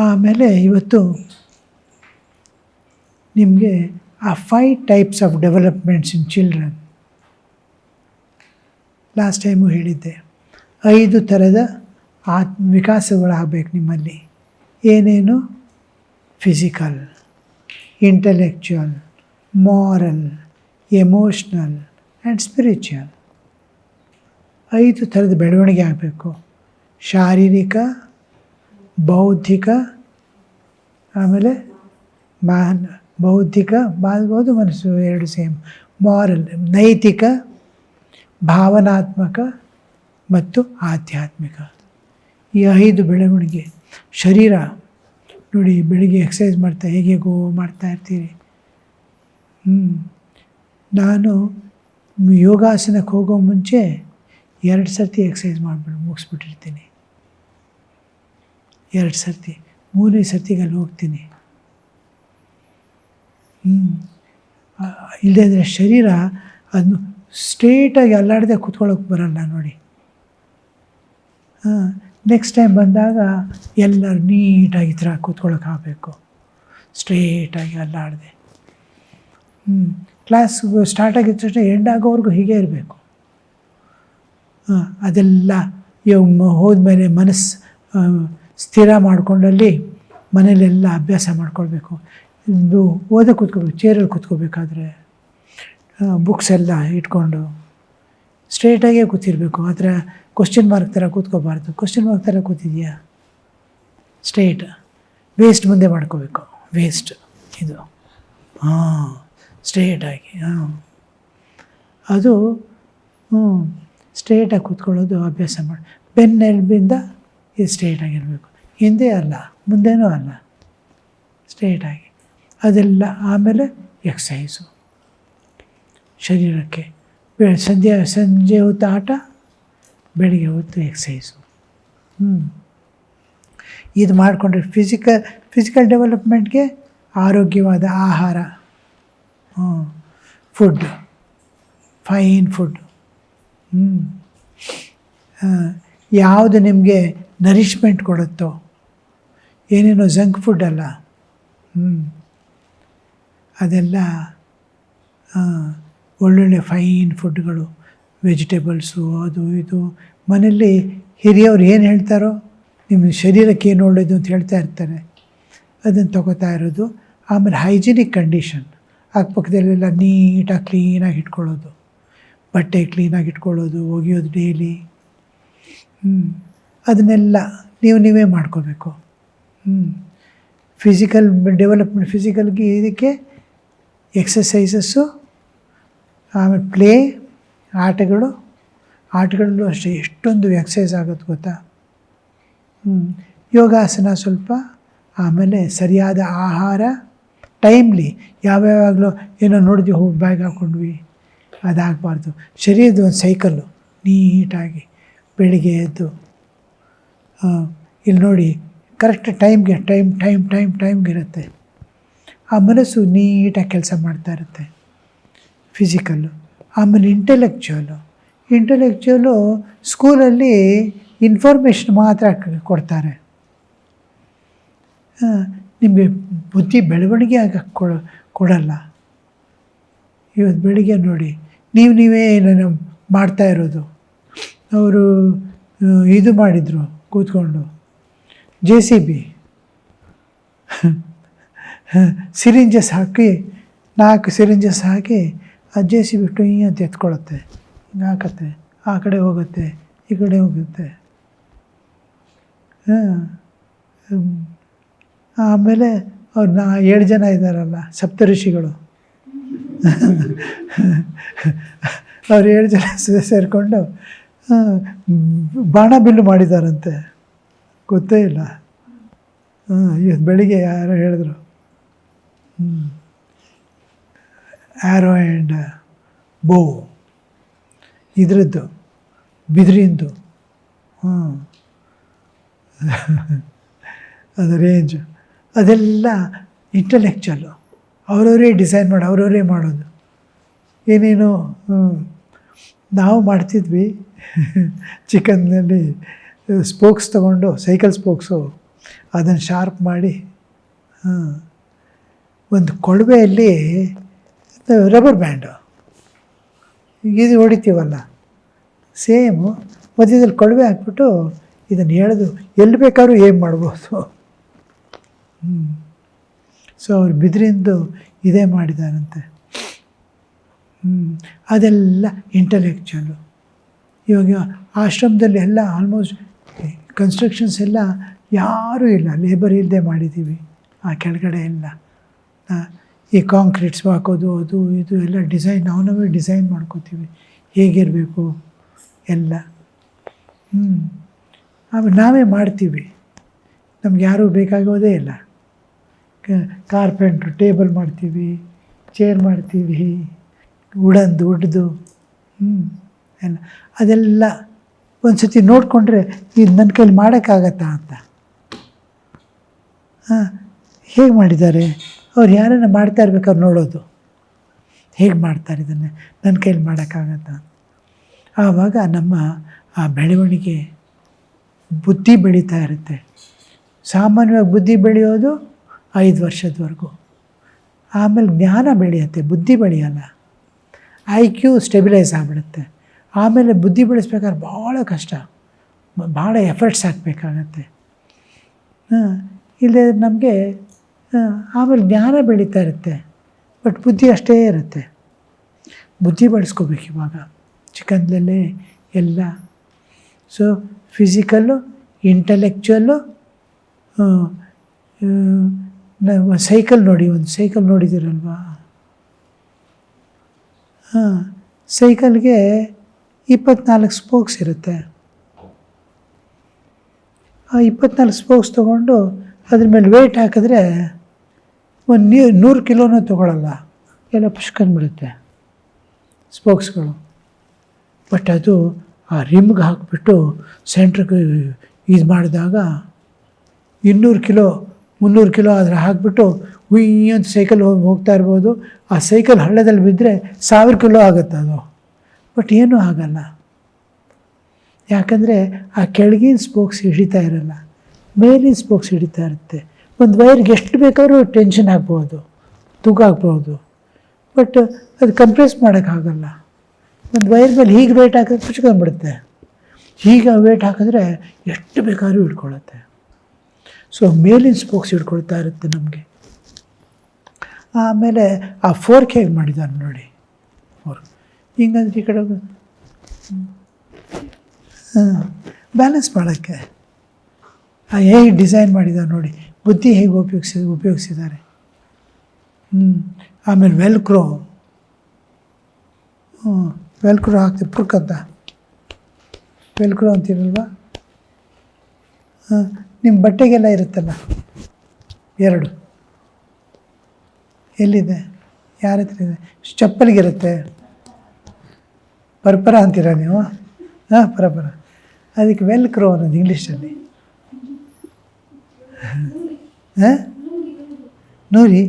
ಆಮೇಲೆ ಇವತ್ತು ನಿಮಗೆ ಆ 5 types of developments in children, last time ಹೇಳಿದ್ದೆ. 5 ಥರದ ವಿಕಾಸಗಳಾಗಬೇಕು ನಿಮ್ಮಲ್ಲಿ. ಏನೇನು? Physical, intellectual, moral, emotional and spiritual. 5 ಥರದ ಬೆಳವಣಿಗೆ ಆಗಬೇಕು. ಶಾರೀರಿಕ, ಬೌದ್ಧಿಕ, ಆಮೇಲೆ ಬೌದ್ಧಿಕ ಮಾಡ್ಬೋದು, ಮನಸ್ಸು ಎರಡು ಸೇಮ್. ಮಾರಲ್ ನೈತಿಕ, ಭಾವನಾತ್ಮಕ ಮತ್ತು ಆಧ್ಯಾತ್ಮಿಕ. ಈ 5 ಬೆಳವಣಿಗೆ. ಶರೀರ ನೋಡಿ, ಬೆಳಿಗ್ಗೆ ಎಕ್ಸಸೈಸ್ ಹೇಗೇಗೋ ಮಾಡ್ತಾಯಿರ್ತೀರಿ. ನಾನು ಯೋಗಾಸನಕ್ಕೆ ಹೋಗೋ ಮುಂಚೆ 2 ಸರ್ತಿ ಎಕ್ಸಸೈಸ್ ಮುಗಿಸ್ಬಿಟ್ಟಿರ್ತೀನಿ. 2 ಸರ್ತಿ, 3ನೇ ಸರ್ತಿಗೆ ಅಲ್ಲಿ ಹೋಗ್ತೀನಿ. ಇಲ್ಲದೇ ಶರೀರ ಅದನ್ನು ಸ್ಟ್ರೇಟಾಗಿ ಅಲ್ಲಾಡದೆ ಕೂತ್ಕೊಳ್ಳೋಕೆ ಬರಲ್ಲ ನೋಡಿ. ನೆಕ್ಸ್ಟ್ ಟೈಮ್ ಬಂದಾಗ ಎಲ್ಲರೂ ನೀಟಾಗಿ ಈ ಥರ ಕೂತ್ಕೊಳ್ಳೋಕ್ಕಾಗಬೇಕು, ಸ್ಟ್ರೇಟಾಗಿ ಅಲ್ಲಾಡದೆ. ಕ್ಲಾಸ್ ಸ್ಟಾರ್ಟ್ ಆಗಿದ ತಕ್ಷಣ ಎಂಡ್ ಆಗೋವರೆಗೂ ಹೀಗೆ ಇರಬೇಕು. ಅದೆಲ್ಲ ಹೋದ್ಮೇಲೆ ಮನಸ್ಸು ಸ್ಥಿರ ಮಾಡಿಕೊಂಡಲ್ಲಿ ಮನೇಲೆಲ್ಲ ಅಭ್ಯಾಸ ಮಾಡ್ಕೊಳ್ಬೇಕು. ಇದು ಓದೋಕೆ ಕೂತ್ಕೋಬೇಕು, ಚೇರಲ್ಲಿ ಕೂತ್ಕೋಬೇಕಾದ್ರೆ ಬುಕ್ಸ್ ಎಲ್ಲ ಇಟ್ಕೊಂಡು ಸ್ಟ್ರೇಟಾಗೇ ಕೂತಿರ್ಬೇಕು. ಆ ಥರ ಕ್ವಶ್ಚನ್ ಮಾರ್ಕ್ ಥರ ಕೂತ್ಕೋಬಾರ್ದು. ಕ್ವಶ್ಚನ್ ಮಾರ್ಕ್ ಥರ ಕೂತಿದೆಯಾ? ಸ್ಟ್ರೇಟ್, ವೇಸ್ಟ್ ಮುಂದೆ ಮಾಡ್ಕೋಬೇಕು. ವೇಸ್ಟ್ ಇದು ಸ್ಟ್ರೇಟಾಗಿ ಅದು ಸ್ಟ್ರೇಟಾಗಿ ಕೂತ್ಕೊಳ್ಳೋದು ಅಭ್ಯಾಸ ಮಾಡಿ. ಬೆನ್ನೆಲುಬಿಂದ ಇದು ಸ್ಟ್ರೇಟಾಗಿರಬೇಕು, ಹಿಂದೆ ಅಲ್ಲ ಮುಂದೆನೂ ಅಲ್ಲ, ಸ್ಟ್ರೇಟಾಗಿ. ಅದೆಲ್ಲ ಆಮೇಲೆ ಎಕ್ಸಸೈಸು ಶರೀರಕ್ಕೆ. ಸಂಜೆ ಹೊತ್ತು ಆಟ, ಬೆಳಿಗ್ಗೆ ಹೊತ್ತು ಎಕ್ಸಸೈಸು. ಇದು ಮಾಡಿಕೊಂಡ್ರೆ ಫಿಸಿಕಲ್ ಡೆವಲಪ್ಮೆಂಟ್ಗೆ ಆರೋಗ್ಯವಾದ ಆಹಾರ, ಫುಡ್, ಫೈನ್ ಫುಡ್. ಯಾವುದು ನಿಮಗೆ ನರಿಷ್ಮೆಂಟ್ ಕೊಡುತ್ತೋ, ಏನೇನೋ ಜಂಕ್ ಫುಡ್ ಅಲ್ಲ, ಅದೆಲ್ಲ ಒಳ್ಳೊಳ್ಳೆ ಫೈನ್ ಫುಡ್ಗಳು, ವೆಜಿಟೇಬಲ್ಸು, ಅದು ಇದು. ಮನೆಯಲ್ಲಿ ಹಿರಿಯವ್ರು ಏನು ಹೇಳ್ತಾರೋ, ನಿಮ್ಮ ಶರೀರಕ್ಕೆ ಏನು ಒಳ್ಳೆಯದು ಅಂತ ಹೇಳ್ತಾ ಇರ್ತಾರೆ, ಅದನ್ನು ತಗೋತಾ ಇರೋದು. ಆಮೇಲೆ ಹೈಜಿನಿಕ್ ಕಂಡೀಷನ್, ಅಕ್ಕಪಕ್ಕದಲ್ಲೆಲ್ಲ ನೀಟಾಗಿ ಕ್ಲೀನಾಗಿ ಇಟ್ಕೊಳ್ಳೋದು, ಬಟ್ಟೆ ಕ್ಲೀನಾಗಿ ಇಟ್ಕೊಳ್ಳೋದು, ಒಗೆಯೋದು ಡೈಲಿ. ಅದನ್ನೆಲ್ಲ ನೀವೇ ಮಾಡ್ಕೋಬೇಕು. ಫಿಸಿಕಲ್ ಡೆವಲಪ್ಮೆಂಟ್, ಫಿಸಿಕಲ್ಗೆ ಇದಕ್ಕೆ ಎಕ್ಸಸೈಸಸ್ಸು, ಆಮೇಲೆ ಪ್ಲೇ, ಆಟಗಳಲ್ಲೂ ಅಷ್ಟೇ ಎಷ್ಟೊಂದು ಎಕ್ಸಸೈಸ್ ಆಗುತ್ತೆ ಗೊತ್ತಾ. ಯೋಗಾಸನ ಸ್ವಲ್ಪ, ಆಮೇಲೆ ಸರಿಯಾದ ಆಹಾರ, ಟೈಮ್ಲಿ. ಯಾವ್ಯಾವಾಗಲೂ ಏನೋ ನೋಡಿದ್ವಿ, ಹೋಗಿ ಬ್ಯಾಗ್ ಹಾಕ್ಕೊಂಡ್ವಿ, ಅದಾಗಬಾರ್ದು. ಶರೀರದ ಒಂದು ಸೈಕಲ್ಲು ನೀಟಾಗಿ ಬೆಳಿಗ್ಗೆ ಎದ್ದು ಇಲ್ಲಿ ನೋಡಿ ಕರೆಕ್ಟ್ ಟೈಮ್ಗಿರುತ್ತೆ. ಆ ಮನಸ್ಸು ನೀಟಾಗಿ ಕೆಲಸ ಮಾಡ್ತಾ ಇರುತ್ತೆ, ಫಿಸಿಕಲ್ಲು. ಆಮೇಲೆ ಇಂಟೆಲೆಕ್ಚುಯಲು ಸ್ಕೂಲಲ್ಲಿ ಇನ್ಫಾರ್ಮೇಷನ್ ಮಾತ್ರ ಕೊಡ್ತಾರೆ, ನಿಮಗೆ ಬುದ್ಧಿ ಬೆಳವಣಿಗೆ ಆಗಕ್ಕೆ ಕೊಡಲ್ಲ. ಇವತ್ತು ಬೆಳಿಗ್ಗೆ ನೋಡಿ, ನೀವೇ ಏನೋ ಮಾಡ್ತಾ ಇರೋದು. ಅವರು ಇದು ಮಾಡಿದರು ಕೂತ್ಕೊಂಡು, JCB ಸಿರಿಂಜಸ್ ಹಾಕಿ, 4 ಸಿರಿಂಜಸ್ ಹಾಕಿ ಆ JCB ಟುಯ್ ಅಂತ ಎತ್ಕೊಳ್ಳುತ್ತೆ, ಹಿಂಗೆ ಹಾಕತ್ತೆ, ಆ ಕಡೆ ಹೋಗುತ್ತೆ, ಈ ಕಡೆ ಹೋಗುತ್ತೆ. ಆಮೇಲೆ ಅವ್ರು 7 ಜನ ಇದ್ದಾರಲ್ಲ, ಸಪ್ತಋಷಿಗಳು, ಅವ್ರು 7 ಜನ ಸೇರಿಕೊಂಡು ಬಾಣ ಬಿಲ್ಲು ಮಾಡಿದಾರಂತೆ, ಗೊತ್ತೇ ಇಲ್ಲ. ಇವತ್ತು ಬೆಳಿಗ್ಗೆ ಯಾರೋ ಹೇಳಿದ್ರು, ಆ್ಯರೋ ಆ್ಯಂಡ್ ಬೋ, ಇದರದ್ದು ಬಿದಿರಿಂದು, ಅದು ರೇಂಜು. ಅದೆಲ್ಲ ಇಂಟೆಲೆಕ್ಚುವಲ್ಲು, ಅವರವರೇ ಡಿಸೈನ್ ಮಾಡಿ ಅವರವರೇ ಮಾಡೋದು. ಏನೇನೋ ನಾವು ಮಾಡ್ತಿದ್ವಿ ಚಿಕನ್ನಲ್ಲಿ, ಸ್ಪೋಕ್ಸ್ ತೊಗೊಂಡು, ಸೈಕಲ್ ಸ್ಪೋಕ್ಸು ಅದನ್ನು ಶಾರ್ಪ್ ಮಾಡಿ ಒಂದು ಕೊಳವೆಯಲ್ಲಿ ರಬ್ಬರ್ ಬ್ಯಾಂಡು ಇದು ಹೊಡಿತೀವಲ್ಲ ಸೇಮು ಮಧ್ಯದಲ್ಲಿ ಕೊಳವೆ ಹಾಕ್ಬಿಟ್ಟು ಇದನ್ನು ಎಳೆದು ಎಲ್ಲಿ ಬೇಕಾದ್ರೂ ಏಮ್ ಮಾಡ್ಬೋದು. ಸೊ ಅವ್ರು ಬಿದಿರಿಂದು ಇದೇ ಮಾಡಿದಾರಂತೆ. ಅದೆಲ್ಲ ಇಂಟಲೆಕ್ಚುವಲ್ಲು. ಇವಾಗ ಆಶ್ರಮದಲ್ಲಿ ಎಲ್ಲ ಆಲ್ಮೋಸ್ಟ್ ಕನ್ಸ್ಟ್ರಕ್ಷನ್ಸ್ ಎಲ್ಲ ಯಾರೂ ಇಲ್ಲ, ಲೇಬರ್ ಇಲ್ಲದೆ ಮಾಡಿದ್ದೀವಿ. ಆ ಕೆಳಗಡೆ ಎಲ್ಲ ಈ ಕಾಂಕ್ರೀಟ್ಸ್ ಹಾಕೋದು ಅದು ಇದು ಎಲ್ಲ ಡಿಸೈನ್ ನಾವೇ ಡಿಸೈನ್ ಮಾಡ್ಕೋತೀವಿ ಹೇಗಿರಬೇಕು ಎಲ್ಲ. ಆಮೇಲೆ ನಾವೇ ಮಾಡ್ತೀವಿ, ನಮ್ಗೆ ಯಾರೂ ಬೇಕಾಗೋದೇ ಇಲ್ಲ. ಕಾರ್ಪೆಂಟ್ರು ಟೇಬಲ್ ಮಾಡ್ತೀವಿ, ಚೇರ್ ಮಾಡ್ತೀವಿ, ಉಡ್ದು ಎಲ್ಲ. ಅದೆಲ್ಲ ಒಂದು ಸತಿ ನೋಡಿಕೊಂಡ್ರೆ ಇದು ನನ್ನ ಕೈಲಿ ಮಾಡೋಕ್ಕಾಗತ್ತಾ ಅಂತ. ಹೇಗೆ ಮಾಡಿದ್ದಾರೆ ಅವ್ರು, ಯಾರನ್ನ ಮಾಡ್ತಾ ಇರ್ಬೇಕಾದ್ರೆ ನೋಡೋದು ಹೇಗೆ ಮಾಡ್ತಾರೆ ಇದನ್ನು, ನನ್ನ ಕೈಲಿ ಮಾಡೋಕ್ಕಾಗತ್ತಾ. ಆವಾಗ ನಮ್ಮ ಆ ಬೆಳವಣಿಗೆ ಬುದ್ಧಿ ಬೆಳೀತಾ ಇರುತ್ತೆ. ಸಾಮಾನ್ಯವಾಗಿ ಬುದ್ಧಿ ಬೆಳೆಯೋದು 5 ವರ್ಷದವರೆಗೂ, ಆಮೇಲೆ ಜ್ಞಾನ ಬೆಳೆಯುತ್ತೆ, ಬುದ್ಧಿ ಬೆಳೆಯಲ್ಲ. IQ ಸ್ಟೆಬಿಲೈಸ್ ಆಗಿಬಿಡುತ್ತೆ. ಆಮೇಲೆ ಬುದ್ಧಿ ಬೆಳೆಸ್ಬೇಕಾದ್ರೆ ಭಾಳ ಕಷ್ಟ, ಭಾಳ ಎಫರ್ಟ್ಸ್ ಹಾಕಬೇಕಾಗತ್ತೆ. ಇಲ್ಲೇ ನಮಗೆ ಆಮೇಲೆ ಜ್ಞಾನ ಬೆಳೀತಾ ಇರುತ್ತೆ, ಬಟ್ ಬುದ್ಧಿ ಅಷ್ಟೇ ಇರುತ್ತೆ. ಬುದ್ಧಿ ಬೆಳೆಸ್ಕೋಬೇಕು ಇವಾಗ ಚಿಕ್ಕಂದಲೇ ಎಲ್ಲ. So physical, ಇಂಟಲೆಕ್ಚುವಲ್ಲು. ಸೈಕಲ್ ನೋಡಿ, ಒಂದು ಸೈಕಲ್ ನೋಡಿದ್ದೀರಲ್ವಾ? ಸೈಕಲ್ಗೆ 24 ಸ್ಪೋಕ್ಸ್ ಇರುತ್ತೆ. ಆ 24 ಸ್ಪೋಕ್ಸ್ ತೊಗೊಂಡು ಅದ್ರ ಮೇಲೆ ವೇಟ್ ಹಾಕಿದ್ರೆ ಒಂದು 100 ಕಿಲೋನೂ ತೊಗೊಳ್ಳಲ್ಲ, ಎಲ್ಲ ಪುಷ್ಕಂಡ್ಬಿಡುತ್ತೆ ಸ್ಪೋಕ್ಸ್ಗಳು. ಬಟ್ ಅದು ಆ ರಿಮ್ಗೆ ಹಾಕಿಬಿಟ್ಟು ಸೆಂಟ್ರಿಗೆ ಇದು ಮಾಡಿದಾಗ 200 ಕಿಲೋ 300 ಕಿಲೋ ಆದರೆ ಹಾಕಿಬಿಟ್ಟು ಹುಯ್ಯ ಅಂತ ಸೈಕಲ್ ಹೋಗ್ತಾ ಇರ್ಬೋದು. ಆ ಸೈಕಲ್ ಹಳ್ಳದಲ್ಲಿ ಬಿದ್ದರೆ 1000 ಕಿಲೋ ಆಗುತ್ತೆ ಅದು, ಬಟ್ ಏನೂ ಆಗಲ್ಲ. ಯಾಕಂದರೆ ಆ ಕೆಳಗಿನ ಸ್ಪೋಕ್ಸ್ ಹಿಡಿತಾ ಇರಲ್ಲ, ಮೇಲಿನ ಸ್ಪೋಕ್ಸ್ ಹಿಡಿತಾ ಇರುತ್ತೆ. ಒಂದು ವೈರ್ಗೆ ಎಷ್ಟು ಬೇಕಾದ್ರೂ ಟೆನ್ಷನ್ ಆಗ್ಬೋದು, ತೂಕ ಆಗ್ಬೋದು, ಬಟ್ ಅದು ಕಂಪ್ರೆಸ್ ಮಾಡೋಕ್ಕಾಗಲ್ಲ. ಒಂದು ವೈರ್ ಮೇಲೆ ಹೀಗೆ ವೇಟ್ ಹಾಕಿದ್ರೆ ಪುಚ್ಕೊಂಡ್ಬಿಡುತ್ತೆ, ಹೀಗೆ ವೇಟ್ ಹಾಕಿದ್ರೆ ಎಷ್ಟು ಬೇಕಾದ್ರೂ ಹಿಡ್ಕೊಳ್ಳುತ್ತೆ. ಸೊ ಮೇಲಿನ ಸ್ಪೋಕ್ಸ್ ಹಿಡ್ಕೊಳ್ತಾ ಇರುತ್ತೆ ನಮಗೆ. ಆಮೇಲೆ ಆ ಫೋರ್ಕ್ ಹೇಗೆ ಮಾಡಿದ್ದಾರೆ ನೋಡಿ, ಫೋರ್ಕ್ ಹಿಂಗಂದ್ರೆ ಈ ಕಡೆ ಬ್ಯಾಲೆನ್ಸ್ ಮಾಡೋಕ್ಕೆ ಹೇಗೆ ಡಿಸೈನ್ ಮಾಡಿದ್ದಾರೆ ನೋಡಿ, ಬುದ್ಧಿ ಹೇಗೆ ಉಪಯೋಗಿಸಿದ್ದಾರೆ. ಆಮೇಲೆ ವೆಲ್ಕ್ರೋ ಹಾಕ್ತೀವಿ, ಪುರ್ಕಂತ ವೆಲ್ಕ್ರೋ ಅಂತೀರಲ್ವ. ನಿಮ್ಮ ಬಟ್ಟೆಗೆಲ್ಲ ಇರುತ್ತಲ್ಲ 2, ಎಲ್ಲಿದೆ, ಯಾರ ಹತ್ರ ಇದೆ? ಚಪ್ಪಲಿಗಿರುತ್ತೆ, ಪರಪರ ಅಂತೀರ ನೀವು? ಪರಪರ, ಅದಕ್ಕೆ ವೆಲ್ಕ್ರೋ ಅನ್ನೋದು ಇಂಗ್ಲೀಷಲ್ಲಿ. ನೋಡಿ,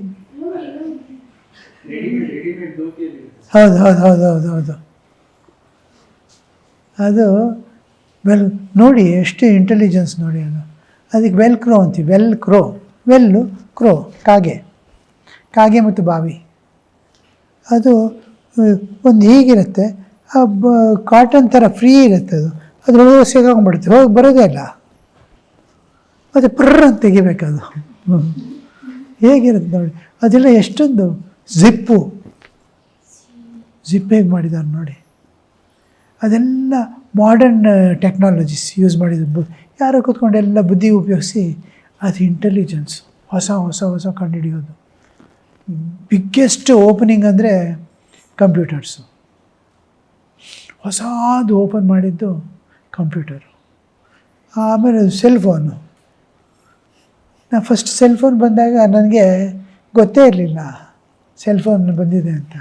ಹೌದು ಹೌದು ಹೌದು ಹೌದು ಹೌದು ಅದು ನೋಡಿ ಎಷ್ಟು ಇಂಟೆಲಿಜೆನ್ಸ್ ನೋಡಿ. ಅದಕ್ಕೆ ವೆಲ್ಕ್ರೋ ಅಂತೀವಿ, ವೆಲ್ಲು ಕ್ರೋ, ಕಾಗೆ ಮತ್ತು ಬಾವಿ. ಅದು ಒಂದು ಹೀಗಿರುತ್ತೆ, ಕಾಟನ್ ಥರ ಫ್ರೀ ಇರುತ್ತೆ, ಅದ್ರೊಳಗೆ ಸಿಗಾಕೊಂಡ್ಬಿಡುತ್ತೆ, ಹೋಗಿ ಬರೋದೇ ಇಲ್ಲ. ಮತ್ತು ಪ್ರ್ರ್ ಅಂತ ತೆಗಿಬೇಕದು. ಹೇಗಿರುತ್ತೆ ನೋಡಿ, ಅದೆಲ್ಲ ಎಷ್ಟೊಂದು ಜಿಪ್ ಹೇಗೆ ಮಾಡಿದ್ದಾರೆ ನೋಡಿ. ಅದೆಲ್ಲ ಮಾಡರ್ನ್ ಟೆಕ್ನಾಲಜೀಸ್ ಯೂಸ್ ಮಾಡಿದ್ದು. ಯಾರೋ ಕೂತ್ಕೊಂಡು ಎಲ್ಲ ಬುದ್ಧಿ ಉಪಯೋಗಿಸಿ ಅದು ಇಂಟೆಲಿಜೆನ್ಸ್ ಹೊಸ ಕಂಡುಹಿಡಿಯೋದು. ಬಿಗ್ಗೆಸ್ಟ್ ಓಪನಿಂಗ್ ಅಂದರೆ ಕಂಪ್ಯೂಟರ್ಸು. ಹೊಸದು ಓಪನ್ ಮಾಡಿದ್ದು ಕಂಪ್ಯೂಟರು. ಆಮೇಲೆ ಸೆಲ್ಫೋನು. ನಾನು ಫಸ್ಟ್ ಸೆಲ್ಫೋನ್ ಬಂದಾಗ ನನಗೆ ಗೊತ್ತೇ ಇರಲಿಲ್ಲ ಸೆಲ್ಫೋನ್ ಬಂದಿದೆ ಅಂತ.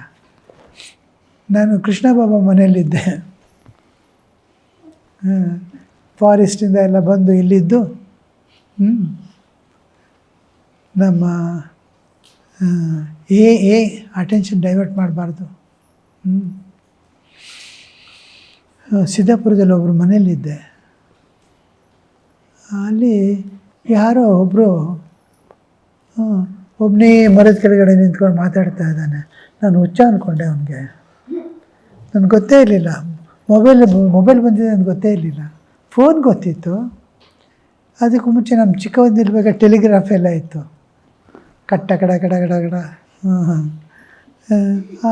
ನಾನು ಕೃಷ್ಣ ಬಾಬಾ ಮನೆಯಲ್ಲಿದ್ದೆ, ಫಾರೆಸ್ಟಿಂದ ಎಲ್ಲ ಬಂದು ಇಲ್ಲಿದ್ದು. ನಮ್ಮ ಅಟೆನ್ಷನ್ ಡೈವರ್ಟ್ ಮಾಡಬಾರ್ದು. ಸಿದ್ದಾಪುರದಲ್ಲಿ ಒಬ್ಬರು ಮನೆಯಲ್ಲಿದ್ದೆ. ಅಲ್ಲಿ ಯಾರೋ ಒಬ್ಬರು ಒಬ್ಬನೇ ಮರದ ಕೆಳಗಡೆ ನಿಂತ್ಕೊಂಡು ಮಾತಾಡ್ತಾ ಇದ್ದಾನೆ. ನಾನು ಹುಚ್ಚ ಅಂದ್ಕೊಂಡೆ ಅವನಿಗೆ. ನನಗೆ ಗೊತ್ತೇ ಇರಲಿಲ್ಲ ಮೊಬೈಲ್ ಬಂದಿದೆ ನನಗೆ ಗೊತ್ತೇ ಇರಲಿಲ್ಲ. ಫೋನ್ ಗೊತ್ತಿತ್ತು. ಅದಕ್ಕೂ ಮುಂಚೆ ನಮ್ಮ ಚಿಕ್ಕವನಿರ್ಬೇಕಾದ್ರೆ ಟೆಲಿಗ್ರಾಫ್ ಎಲ್ಲ ಇತ್ತು, ಕಟ್ಟ ಕಡ ಕಡ ಕಡ ಕಡ.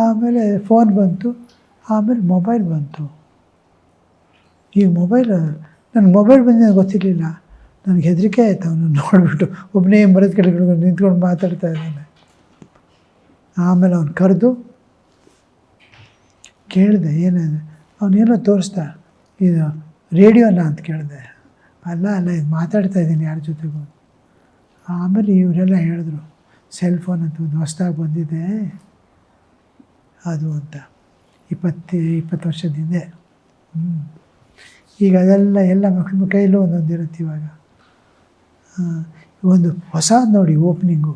ಆಮೇಲೆ ಫೋನ್ ಬಂತು, ಆಮೇಲೆ ಮೊಬೈಲ್ ಬಂತು. ಈಗ ನನಗೆ ಮೊಬೈಲ್ ಬಂದಿದೆ ಗೊತ್ತಿರಲಿಲ್ಲ. ನನಗೆ ಹೆದರಿಕೆ ಆಯಿತು ಅವನು ನೋಡಿಬಿಟ್ಟು, ಒಬ್ಬನೇ ಮರದ ಕೆಳಗಡೆ ನಿಂತ್ಕೊಂಡು ಮಾತಾಡ್ತಾ ಇದ್ದಾನೆ. ಆಮೇಲೆ ಅವ್ನು ಕರೆದು ಕೇಳಿದೆ ಏನಿದೆ. ಅವನೇನೋ ತೋರಿಸ್ದ, ಇದು ರೇಡಿಯೋನ ಅಂತ ಕೇಳಿದೆ. ಅಲ್ಲ ಇದು ಮಾತಾಡ್ತಾ ಇದ್ದೀನಿ ಯಾರ ಜೊತೆಗೂ. ಆಮೇಲೆ ಇವರೆಲ್ಲ ಹೇಳಿದ್ರು, ಸೆಲ್ ಫೋನ್ ಅಂತ ಒಂದು ಹೊಸ್ದಾಗಿ ಬಂದಿದೆ ಅದು ಅಂತ, 20 ವರ್ಷದ ಹಿಂದೆ. ಈಗ ಅದೆಲ್ಲ ಎಲ್ಲ ಮಕ್ಕಳ ಕೈಲೂ ಒಂದೊಂದಿರುತ್ತೆ ಇವಾಗ. ಒಂದು ಹೊಸದು ನೋಡಿ ಓಪ್ನಿಂಗು.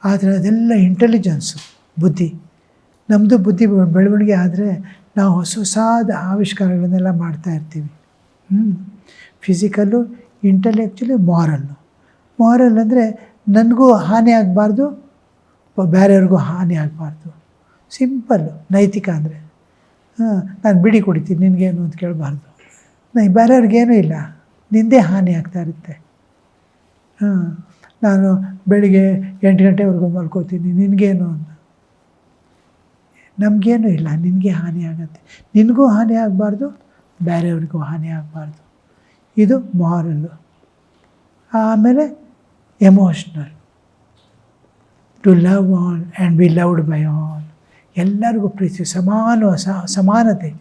ಆದರೆ ಅದೆಲ್ಲ ಇಂಟೆಲಿಜೆನ್ಸು, ಬುದ್ಧಿ. ನಮ್ಮದು ಬುದ್ಧಿ ಬೆಳವಣಿಗೆ ಆದರೆ ನಾವು ಹೊಸದಾದ ಆವಿಷ್ಕಾರಗಳನ್ನೆಲ್ಲ ಮಾಡ್ತಾಯಿರ್ತೀವಿ. ಫಿಸಿಕಲ್ಲು, ಇಂಟೆಲೆಕ್ಚುಲಿ, ಮಾರಲ್ ಅಂದರೆ ನನಗೂ ಹಾನಿ ಆಗಬಾರ್ದು, ಬೇರೆಯವ್ರಿಗೂ ಹಾನಿ ಆಗಬಾರ್ದು. ಸಿಂಪಲ್ಲು. ನೈತಿಕ ಅಂದರೆ ನಾನು ಬಿಡಿ ಕುಡಿತೀನಿ ನಿನಗೇನು ಅಂತ ಕೇಳಬಾರ್ದು. ಬೇರೆಯವ್ರಿಗೇನೂ ಇಲ್ಲ, ನಿಂದೇ ಹಾನಿ ಆಗ್ತಾ ಇರುತ್ತೆ. ನಾನು ಬೆಳಿಗ್ಗೆ 8 ಗಂಟೆವರೆಗೂ ಮಲ್ಕೋತೀನಿ, ನಿನಗೇನು ಅಂತ. ನಮಗೇನೂ ಇಲ್ಲ, ನಿನಗೆ ಹಾನಿ ಆಗುತ್ತೆ. ನಿನಗೂ ಹಾನಿ ಆಗಬಾರ್ದು, ಬೇರೆಯವ್ರಿಗೂ ಹಾನಿ ಆಗಬಾರ್ದು. ಇದು ಮಾರಲ್ಲು. ಆಮೇಲೆ emotional, to love all and be loved by all. ಎಲ್ಲರಿಗೂ ಪ್ರೀತಿ, ಸಮಾನತೆ,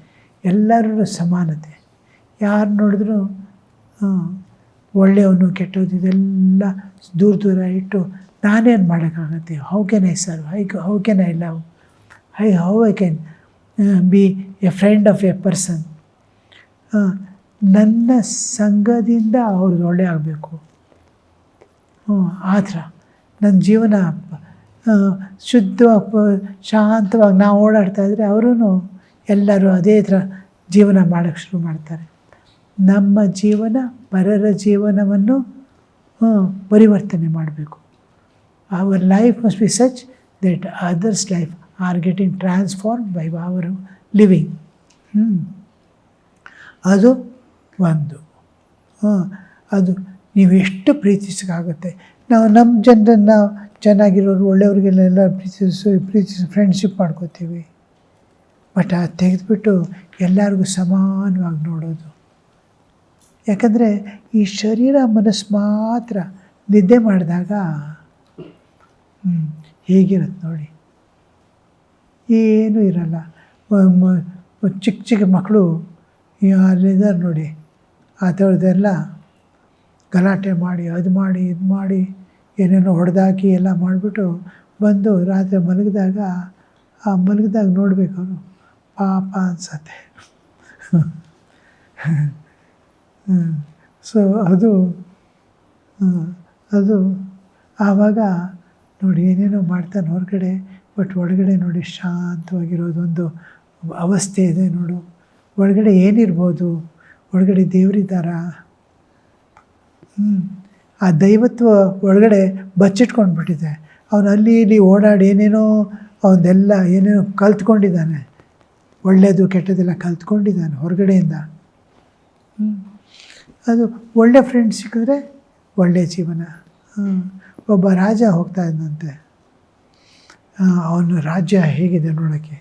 ಎಲ್ಲರೂ ಸಮಾನತೆ. ಯಾರು ನೋಡಿದ್ರು ಒಳ್ಳೆಯವನು ಕೆಟ್ಟದ್ದು ಇದೆಲ್ಲ ದೂರ ಇಟ್ಟು ನಾನೇನು ಮಾಡೋಕ್ಕಾಗತ್ತೆ. How can I serve, how can I love, how I can be a friend of a person. ನನ್ನ ಸಂಘದಿಂದ ಅವ್ರಿಗೆ ಒಳ್ಳೆ ಆಗಬೇಕು. ಆ ಥರ ನನ್ನ ಜೀವನ ಶುದ್ಧವಾಗಿ ಶಾಂತವಾಗಿ ನಾವು ಓಡಾಡ್ತಾಯಿದ್ರೆ ಅವರೂ ಎಲ್ಲರೂ ಅದೇ ಥರ ಜೀವನ ಮಾಡೋಕ್ಕೆ ಶುರು ಮಾಡ್ತಾರೆ. ನಮ್ಮ ಜೀವನ ಪರರ ಜೀವನವನ್ನು ಪರಿವರ್ತನೆ ಮಾಡಬೇಕು. Our life must be such that others life are getting transform by our living. ಅದು ಒಂದು. ಅದು ನೀವು ಎಷ್ಟು ಪ್ರೀತಿಸೋಕ್ಕಾಗುತ್ತೆ. ನಾವು ನಮ್ಮ ಜನರನ್ನು ಚೆನ್ನಾಗಿರೋರು ಒಳ್ಳೆಯವ್ರಿಗೆಲ್ಲ ಪ್ರೀತಿಸಿ ಫ್ರೆಂಡ್ಶಿಪ್ ಮಾಡ್ಕೋತೀವಿ. ಬಟ್ ಅದು ತೆಗೆದುಬಿಟ್ಟು ಎಲ್ಲರಿಗೂ ಸಮಾನವಾಗಿ ನೋಡೋದು. ಯಾಕಂದರೆ ಈ ಶರೀರ ಮನಸ್ಸು ಮಾತ್ರ ನಿದ್ದೆ ಮಾಡಿದಾಗ ಹೇಗಿರುತ್ತೆ ನೋಡಿ, ಏನೂ ಇರಲ್ಲ. ಚಿಕ್ಕ ಮಕ್ಕಳು ಅಲ್ಲಿದ್ದಾರೆ ನೋಡಿ, ಆ ಥರದ್ದೆಲ್ಲ ಗಲಾಟೆ ಮಾಡಿ ಅದು ಮಾಡಿ ಇದು ಮಾಡಿ ಏನೇನೋ ಹೊಡೆದಾಕಿ ಎಲ್ಲ ಮಾಡಿಬಿಟ್ಟು ಬಂದು ರಾತ್ರಿ ಮಲಗಿದಾಗ ನೋಡಬೇಕು ಅವರು, ಪಾಪ ಅನಿಸತ್ತೆ. ಸೊ ಅದು ಆವಾಗ ನೋಡಿ ಏನೇನೋ ಮಾಡ್ತಾನೆ ಹೊರಗಡೆ, ಬಟ್ ಒಳಗಡೆ ನೋಡಿ ಶಾಂತವಾಗಿರೋದೊಂದು ಅವಸ್ಥೆ ಇದೆ ನೋಡು. ಒಳಗಡೆ ಏನಿರ್ಬೋದು, ಒಳಗಡೆ ದೇವರಿದ್ದಾರಾ? ಆ ದೈವತ್ವ ಒಳಗಡೆ ಬಚ್ಚಿಟ್ಕೊಂಡ್ಬಿಟ್ಟಿದೆ. ಅವನು ಅಲ್ಲಿ ಇಲ್ಲಿ ಓಡಾಡಿ ಅವನ್ನೆಲ್ಲ ಏನೇನೋ ಕಲ್ತ್ಕೊಂಡಿದ್ದಾನೆ, ಒಳ್ಳೆಯದು ಕೆಟ್ಟದ್ದೆಲ್ಲ ಕಲ್ತ್ಕೊಂಡಿದ್ದಾನೆ ಹೊರಗಡೆಯಿಂದ. ಅದು ಒಳ್ಳೆ ಫ್ರೆಂಡ್ ಸಿಕ್ಕಿದ್ರೆ ಒಳ್ಳೆಯ ಜೀವನ. ಒಬ್ಬ ರಾಜ ಹೋಗ್ತಾ ಇದ್ದಂತೆ, ಅವನು ರಾಜ್ಯ ಹೇಗಿದೆ ನೋಡೋಕ್ಕೆ.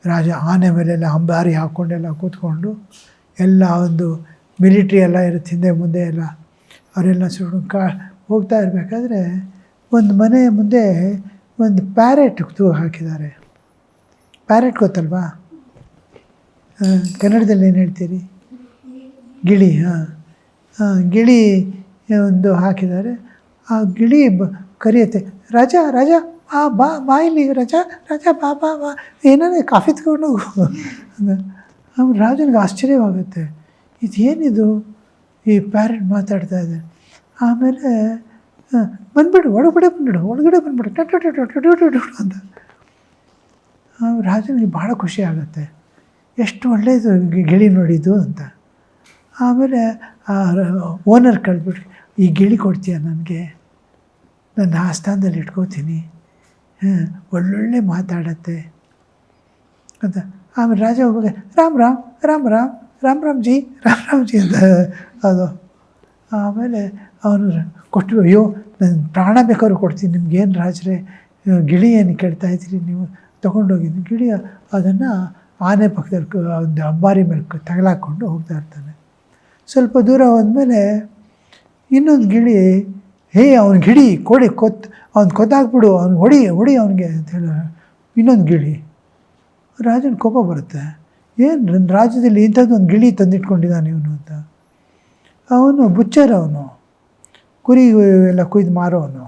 ರಾಜ ಆನೆ ಮೇಲೆಲ್ಲ ಅಂಬಾರಿ ಹಾಕ್ಕೊಂಡೆಲ್ಲ ಕೂತ್ಕೊಂಡು ಎಲ್ಲ ಒಂದು ಮಿಲಿಟ್ರಿ ಎಲ್ಲ ಇರುತ್ತೆ ಹಿಂದೆ ಮುಂದೆ ಎಲ್ಲ, ಅವರೆಲ್ಲ ಹೋಗ್ತಾ ಇರಬೇಕಾದ್ರೆ ಒಂದು ಮನೆ ಮುಂದೆ ಒಂದು ಪ್ಯಾರೆಟ್ ಹಾಕಿದ್ದಾರೆ. ಪ್ಯಾರೆಟ್ ಗೊತ್ತಲ್ವಾ, ಕನ್ನಡದಲ್ಲಿ ಏನು ಹೇಳ್ತೀರಿ? ಗಿಳಿ. ಗಿಳಿ ಒಂದು ಹಾಕಿದ್ದಾರೆ. ಆ ಗಿಳಿ ಕರೆಯುತ್ತೆ, ರಾಜ ರಾಜ ಬಾ ಇಲ್ಲಿ, ರಾಜ ಬಾ ಏನಾದ್ರೆ ಕಾಫಿ ತಗೊಂಡು ಹೋಗು. ರಾಜನಿಗೆ ಆಶ್ಚರ್ಯವಾಗುತ್ತೆ, ಇದೇನಿದು ಈ ಪ್ಯಾರೆಟ್ ಮಾತಾಡ್ತಾ ಇದೆ. ಆಮೇಲೆ ಬಂದ್ಬಿಡು ಒಳಗಡೆ ಬಂದ್ಬಿಡು ಅಂತ. ರಾಜನಿಗೆ ಭಾಳ ಖುಷಿ ಆಗುತ್ತೆ, ಎಷ್ಟು ಒಳ್ಳೆಯದು ಗಿಳಿ ನೋಡಿದ್ದು ಅಂತ. ಆಮೇಲೆ ಆ ಓನರ್ ಕಳೆದ್ಬಿಟ್ರಿ, ಈ ಗಿಳಿ ಕೊಡ್ತೀಯ ನನಗೆ, ನನ್ನ ಆಸ್ಥಾನದಲ್ಲಿ ಇಟ್ಕೋತೀನಿ, ಒಳ್ಳೊಳ್ಳೆ ಮಾತಾಡತ್ತೆ ಅಂತ. ಆಮೇಲೆ ರಾಜ ಹೋಗುವಾಗ ರಾಮ್ ರಾಮ್ ರಾಮ್ ರಾಮ್ ರಾಮ್ ರಾಮ್ ಜಿ ರಾಮ್ ರಾಮ್ ಜಿ ಅಂತ ಅದು. ಆಮೇಲೆ ಅವನು ಕೊಟ್ಟು, ಅಯ್ಯೋ ನನ್ನ ಪ್ರಾಣ ಬೇಕಾದ್ರೂ ಕೊಡ್ತೀನಿ ನಿಮ್ಗೇನು ರಾಜರೇ, ಗಿಳಿ ಏನು ಕೇಳ್ತಾ ಇದ್ದೀರಿ ನೀವು, ತೊಗೊಂಡೋಗಿದ್ದು ಗಿಳಿ ಅದನ್ನು ಆನೆ ಪಕ್ಕದಲ್ಲಿ ಒಂದು ಅಂಬಾರಿ ಮೇಲೆ ತಗಲಾಕ್ಕೊಂಡು ಹೋಗ್ತಾ ಇರ್ತಾನೆ. ಸ್ವಲ್ಪ ದೂರ ಹೋದ್ಮೇಲೆ ಇನ್ನೊಂದು ಗಿಳಿ, ಹೇ ಅವ್ನು ಗಿಳಿ ಕೊಡಿ ಅವ್ನು ಕೊದ್ದಾಕ್ಬಿಡು, ಅವ್ನು ಹೊಡಿ ಅವನಿಗೆ ಅಂತ ಹೇಳ. ಇನ್ನೊಂದು ಗಿಳಿ, ರಾಜನ ಕೋಪ ಬರುತ್ತೆ, ಏನು ನನ್ನ ರಾಜ್ಯದಲ್ಲಿ ಇಂಥದ್ದು ಒಂದು ಗಿಳಿ ತಂದಿಟ್ಕೊಂಡಿದ್ದಾನೆ ಇವನು ಅಂತ. ಅವನು ಬುಚ್ಚರ್, ಅವನು ಕುರಿ ಎಲ್ಲ ಕುಯ್ದು ಮಾರೋನು,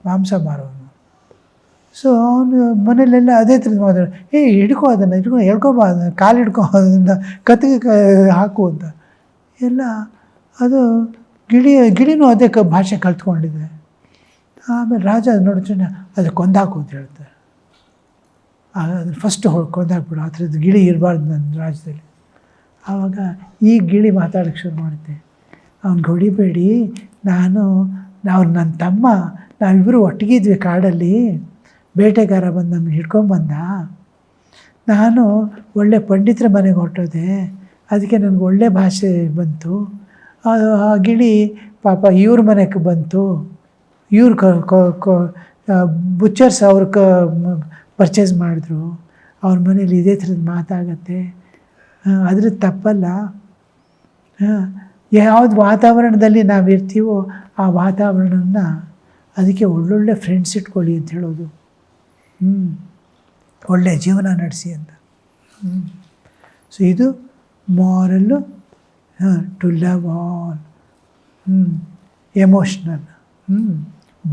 ಮಾಂಸ ಮಾರೋನು. ಸೊ ಅವನು ಮನೇಲೆಲ್ಲ ಅದೇ ಥರದ್ದು ಮಾತಾಡ, ಹಿಡ್ಕೋ ಅದನ್ನು ಹೇಳ್ಕೊಬಾ, ಅದನ್ನು ಕಾಲು ಹಿಡ್ಕೊ, ಅದನ್ನು ಕತ್ತಿಗೆ ಹಾಕು ಅಂತ ಎಲ್ಲ. ಅದು ಗಿಳಿನೂ ಅದೇ ಭಾಷೆ ಕಲ್ತ್ಕೊಂಡಿದೆ. ಆಮೇಲೆ ರಾಜ ಅದು ನೋಡ್ತಾನೆ, ಅದು ಕೊಂದಾಕು ಅಂತ ಹೇಳ್ತಾರೆ. ಅದನ್ನು ಫಸ್ಟ್ ಕೊಂದಾಕ್ಬಿಡು, ಆ ಥರದ್ದು ಗಿಳಿ ಇರಬಾರ್ದು ನನ್ನ ರಾಜ್ಯದಲ್ಲಿ. ಆವಾಗ ಈ ಗಿಳಿ ಮಾತಾಡೋಕ್ಕೆ ಶುರು ಮಾಡುತ್ತೆ, ಅವ್ನಿಗೆ ಹೊಡಿಬೇಡಿ, ಅವ್ನು ನನ್ನ ತಮ್ಮ, ನಾವಿಬ್ಬರು ಒಟ್ಟಿಗಿದ್ವಿ ಕಾಡಲ್ಲಿ, ಬೇಟೆಗಾರ ಬಂದು ನಮ್ಮನ್ನು ಹಿಡ್ಕೊಂಬಂದ, ನಾನು ಒಳ್ಳೆ ಪಂಡಿತರ ಮನೆಗೆ ಹೊರಟೋದೆ, ಅದಕ್ಕೆ ನನಗೆ ಒಳ್ಳೆ ಭಾಷೆ ಬಂತು. ಆ ಗಿಳಿ ಪಾಪ ಇವ್ರ ಮನೆಗೆ ಬಂತು, ಇವ್ರು ಬುಚ್ಚರ್ಸ್ ಅವ್ರು ಪರ್ಚೇಸ್ ಮಾಡಿದ್ರು, ಅವ್ರ ಮನೇಲಿ ಇದೇ ಥರದ್ದು ಮಾತಾಗತ್ತೆ, ಅದ್ರದ್ದು ತಪ್ಪಲ್ಲ. ಯಾವ್ದು ವಾತಾವರಣದಲ್ಲಿ ನಾವಿರ್ತೀವೋ ಆ ವಾತಾವರಣನ, ಅದಕ್ಕೆ ಒಳ್ಳೊಳ್ಳೆ ಫ್ರೆಂಡ್ಸ್ ಇಟ್ಕೊಳ್ಳಿ ಅಂತ ಹೇಳೋದು, ಒಳ್ಳೆಯ ಜೀವನ ನಡೆಸಿ ಅಂತ. ಸೊ ಇದು ಮಾರಲ್ಲು, ಟು ಲವ್ ಆಲ್, ಎಮೋಷ್ನಲ್,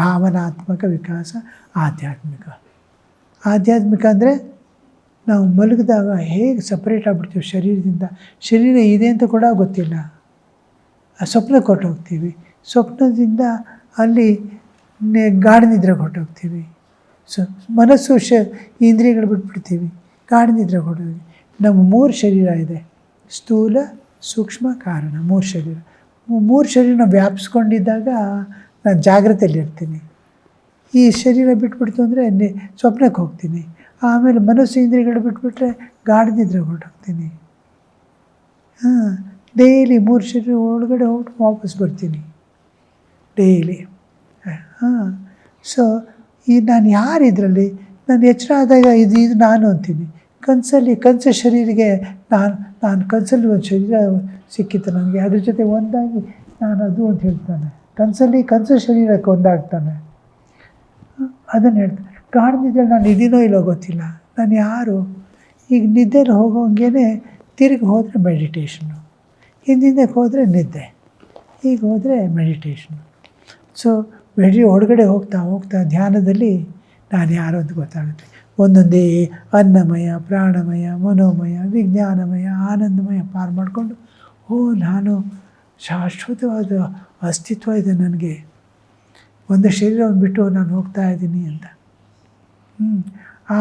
ಭಾವನಾತ್ಮಕ ವಿಕಾಸ, ಆಧ್ಯಾತ್ಮಿಕ. ಆಧ್ಯಾತ್ಮಿಕ ಅಂದರೆ ನಾವು ಮಲಗಿದಾಗ ಹೇಗೆ ಸಪ್ರೇಟ್ ಆಗಿಬಿಡ್ತೀವಿ ಶರೀರದಿಂದ, ಶರೀರ ಇದೆ ಅಂತ ಕೂಡ ಗೊತ್ತಿಲ್ಲ, ಸ್ವಪ್ನ ಕೊಟ್ಟೋಗ್ತೀವಿ, ಸ್ವಪ್ನದಿಂದ ಅಲ್ಲಿ ಗಾಢ ನಿದ್ರೆಗೆ ಹೊರಟೋಗ್ತೀವಿ. ಸೊ ಮನಸ್ಸು ಇಂದ್ರಿಯಗಳು ಬಿಟ್ಬಿಡ್ತೀವಿ, ಗಾಢ ನಿದ್ರೆಗೆ ಹೊರಟೋಗಿ. ನಮ್ಮ 3 ಶರೀರ ಇದೆ, ಸ್ಥೂಲ ಸೂಕ್ಷ್ಮ ಕಾರಣ, 3 ಶರೀರ. 3 ಶರೀರನ ವ್ಯಾಪಿಸ್ಕೊಂಡಿದ್ದಾಗ ನಾನು ಜಾಗ್ರತೆಯಲ್ಲಿರ್ತೀನಿ. ಈ ಶರೀರ ಬಿಟ್ಬಿಡ್ತು ಅಂದರೆ ಸ್ವಪ್ನಕ್ಕೆ ಹೋಗ್ತೀನಿ. ಆಮೇಲೆ ಮನಸ್ಸು ಇಂದ್ರಿಯಗಳು ಬಿಟ್ಬಿಟ್ರೆ ಗಾಢ ನಿದ್ರೆಗೆ ಹೊರಟೋಗ್ತೀನಿ. ಡೈಲಿ 3 ಶರೀರ ಒಳಗಡೆ ಹೋಗ್ಬಿಟ್ಟು ವಾಪಸ್ ಬರ್ತೀನಿ ಡೈಲಿ. ಸೊ ನಾನು ಯಾರು ಇದರಲ್ಲಿ, ನಾನು ಎಚ್ಚರ ಆದಾಗ ಇದು ನಾನು ಅಂತೀನಿ. ಕನಸು ಶರೀರಿಗೆ ನಾನು ಕನಸಲ್ಲಿ ಒಂದು ಶರೀರ ಸಿಕ್ಕಿತ್ತು ನನಗೆ, ಅದ್ರ ಜೊತೆ ಒಂದಾಗಿ ನಾನು ಅದು ಅಂತ ಹೇಳ್ತಾನೆ. ಕನಸು ಶರೀರಕ್ಕೆ ಒಂದಾಗ್ತಾನೆ, ಅದನ್ನು ಹೇಳ್ತಾನೆ. ಗಾಢ ನಿದ್ದೆ ನಾನು ಇದೀನೋ ಇಲ್ಲೋ ಗೊತ್ತಿಲ್ಲ, ನಾನು ಯಾರು. ಈಗ ನಿದ್ದೆಲಿ ಹೋಗೋಂಗೆ ತಿರುಗಿ ಹೋದರೆ ಮೆಡಿಟೇಷನ್ನು, ಹಿಂದಿಂದಕ್ಕೆ ಹೋದರೆ ನಿದ್ದೆ, ಈಗ ಹೋದರೆ ಮೆಡಿಟೇಷನ್ನು. ಸೊ ಹೊರಗಡೆ ಹೋಗ್ತಾ ಧ್ಯಾನದಲ್ಲಿ ನಾನು ಯಾರು ಅಂತ ಗೊತ್ತಾಗುತ್ತೆ. ಒಂದೊಂದೇ ಅನ್ನಮಯ, ಪ್ರಾಣಮಯ, ಮನೋಮಯ, ವಿಜ್ಞಾನಮಯ, ಆನಂದಮಯ ಪಾರು ಮಾಡಿಕೊಂಡು, ನಾನು ಶಾಶ್ವತವಾದ ಅಸ್ತಿತ್ವ ಇದೆ ನನಗೆ, ಒಂದು ಶರೀರವನ್ನು ಬಿಟ್ಟು ನಾನು ಹೋಗ್ತಾ ಇದ್ದೀನಿ ಅಂತ. ಆ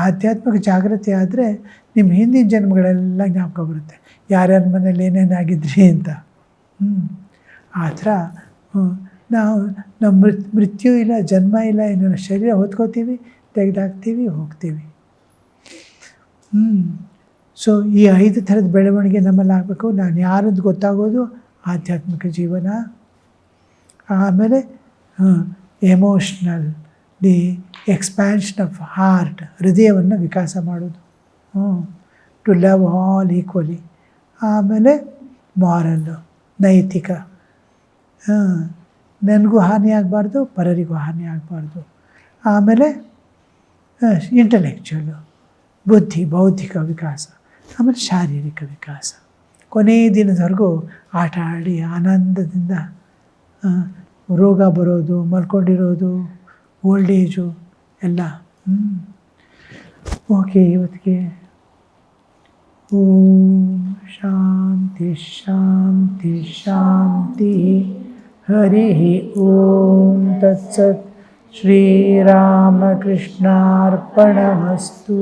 ಆಧ್ಯಾತ್ಮಿಕ ಜಾಗೃತಿ ಆದರೆ ನಿಮ್ಮ ಹಿಂದಿನ ಜನ್ಮಗಳೆಲ್ಲ ಜ್ಞಾಪಕ ಬರುತ್ತೆ, ಯಾರ್ಯಾರ ಮನೇಲಿ ಏನೇನಾಗಿದ್ರಿ ಅಂತ. ಆ ಥರ ನಮ್ಮ ಮೃತ್ಯು ಇಲ್ಲ, ಜನ್ಮ ಇಲ್ಲ, ಇನ್ನೊಂದು ಶರೀರ ಹೊತ್ಕೋತೀವಿ, ತೆಗೆದಾಕ್ತೀವಿ, ಹೋಗ್ತೀವಿ. ಸೊ ಈ 5 ಥರದ ಬೆಳವಣಿಗೆ ನಮ್ಮಲ್ಲಿ ಆಗಬೇಕು. ನಾನು ಯಾರದ್ದು ಗೊತ್ತಾಗೋದು ಆಧ್ಯಾತ್ಮಿಕ ಜೀವನ. ಆಮೇಲೆ emotional, the expansion of heart, ಹೃದಯವನ್ನು ವಿಕಾಸ ಮಾಡೋದು, ಟು ಲವ್ ಆಲ್ ಈಕ್ವಲಿ. ಆಮೇಲೆ ಮಾರಲ್ಲು, ನೈತಿಕ, ನನಗೂ ಹಾನಿ ಆಗಬಾರ್ದು, ಪರರಿಗೂ ಹಾನಿ ಆಗಬಾರ್ದು. ಆಮೇಲೆ ಇಂಟಲೆಕ್ಚುವಲ್ಲು, ಬೌದ್ಧಿಕ ವಿಕಾಸ. ಆಮೇಲೆ ಶಾರೀರಿಕ ವಿಕಾಸ. ಕೊನೆಯ ದಿನದವರೆಗೂ ಆಟ ಆಡಿ ಆನಂದದಿಂದ ರೋಗ ಬರೋದು, ಮಲ್ಕೊಂಡಿರೋದು, ಓಲ್ಡ್ ಏಜು ಎಲ್ಲ. ಓಕೆ, ಇವತ್ತಿಗೆ ಓಂ ಶಾಂತಿ ಶಾಂತಿ ಶಾಂತಿ. ಹರಿ ಓಂ ತತ್ಸತ್. ಶ್ರೀರಾಮಕೃಷ್ಣಾರ್ಪಣಮಸ್ತು.